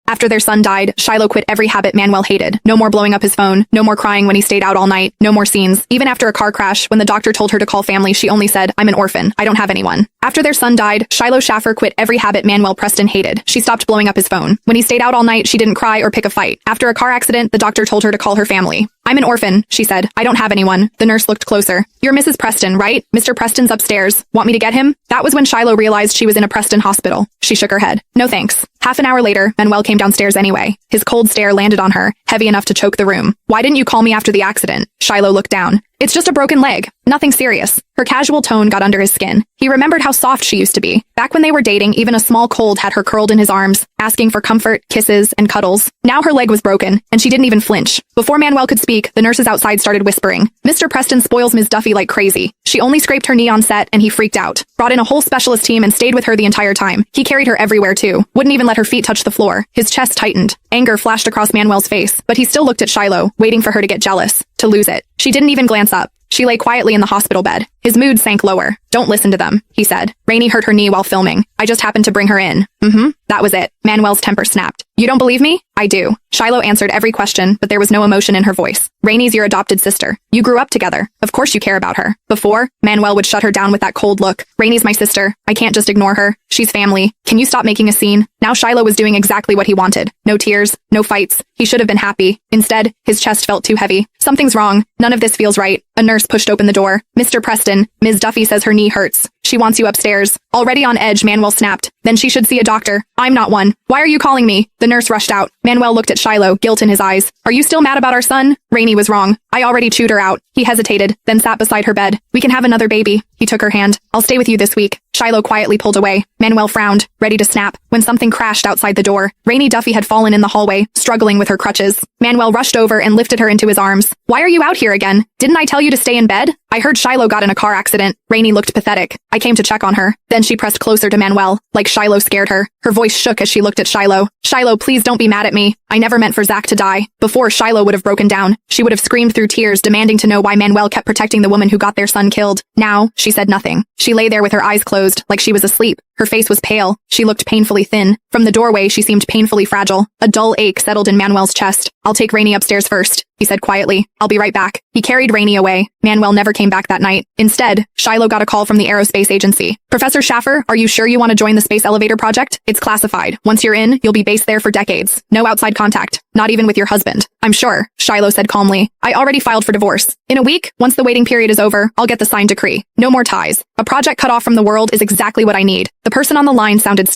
After their son died, Shiloh quit every habit Manuel hated. No more blowing up his phone, no more crying when he stayed out all night, no more scenes. Even after a car crash, when the doctor told her to call family, she only said, "I'm an orphan. I don't have anyone." After their son died, Shiloh Schaffer quit every habit Manuel Preston hated. She stopped blowing up his phone. When he stayed out all night, she didn't cry or pick a fight. After a car accident, the doctor told her to call her family. "I'm an orphan," she said. "I don't have anyone." The nurse looked closer. "You're Mrs. Preston, right? Mr. Preston's upstairs. Want me to get him?" That was when Shiloh realized she was in a Preston hospital. She shook her head. "No thanks." Half an hour later, Manuel came downstairs anyway. His cold stare landed on her, heavy enough to choke the room. "Why didn't you call me after the accident?" Shiloh looked down. "It's just a broken leg. Nothing serious." Her casual tone got under his skin. He remembered how soft she used to be. Back when they were dating, even a small cold had her curled in his arms, asking for comfort, kisses, and cuddles. Now her leg was broken, and she didn't even flinch. Before Manuel could speak, the nurses outside started whispering. "Mr. Preston spoils Ms. Duffy like crazy. She only scraped her knee on set, and he freaked out. Brought in a whole specialist team and stayed with her the entire time. He carried her everywhere too. Wouldn't even let her feet touch the floor." His chest tightened. Anger flashed across Manuel's face, but he still looked at Shiloh, waiting for her to get jealous, to lose it. She didn't even glance up. She lay quietly in the hospital bed. His mood sank lower. "Don't listen to them," he said. "Rainey hurt her knee while filming. I just happened to bring her in." That was it. Manuel's temper snapped. "You don't believe me?" "I do." Shiloh answered every question, but there was no emotion in her voice. "Rainey's your adopted sister. You grew up together. Of course you care about her." Before, Manuel would shut her down with that cold look. "Rainey's my sister. I can't just ignore her. She's family. Can you stop making a scene?" Now Shiloh was doing exactly what he wanted. No tears, no fights. He should have been happy. Instead, his chest felt too heavy. "Something's wrong. None of this feels right." A nurse pushed open the door. "Mr. Preston, Ms. Duffy says her knee hurts. She wants you upstairs." Already on edge, Manuel snapped. "Then she should see a doctor. I'm not one. Why are you calling me?" The nurse rushed out. Manuel looked at Shiloh, guilt in his eyes. "Are you still mad about our son?" Rainey was wrong. I already chewed her out. He hesitated, then sat beside her bed. "We can have another baby." He took her hand. "I'll stay with you this week." Shiloh quietly pulled away. Manuel frowned, ready to snap, when something crashed outside the door. Rainey Duffy had fallen in the hallway, struggling with her crutches. Manuel rushed over and lifted her into his arms. "Why are you out here again? Didn't I tell you to stay in bed?" "I heard Shiloh got in a car accident." Rainey looked pathetic. "I came to check on her." Then she pressed closer to Manuel, like Shiloh scared her. Her voice shook as she looked at Shiloh. "Shiloh, please don't be mad at me. I never meant for Zach to die." Before, Shiloh would have broken down. She would have screamed through tears, demanding to know why Manuel kept protecting the woman who got their son killed. Now, she said nothing. She lay there with her eyes closed, like she was asleep. Her face was pale. She looked painfully thin. From the doorway, she seemed painfully fragile. A dull ache settled in Manuel's chest. "I'll take Rainey upstairs first," he said quietly. "I'll be right back." He carried Rainey away. Manuel never came back that night. Instead, Shiloh got a call from the aerospace agency. "Professor Schaffer, are you sure you want to join the space elevator project? It's classified. Once you're in, you'll be based there for decades. No outside contact. Not even with your husband." "I'm sure," Shiloh said calmly. "I already filed for divorce. In a week, once the waiting period is over, I'll get the signed decree. No more ties. A project cut off from the world is exactly what I need." The person on the line sounded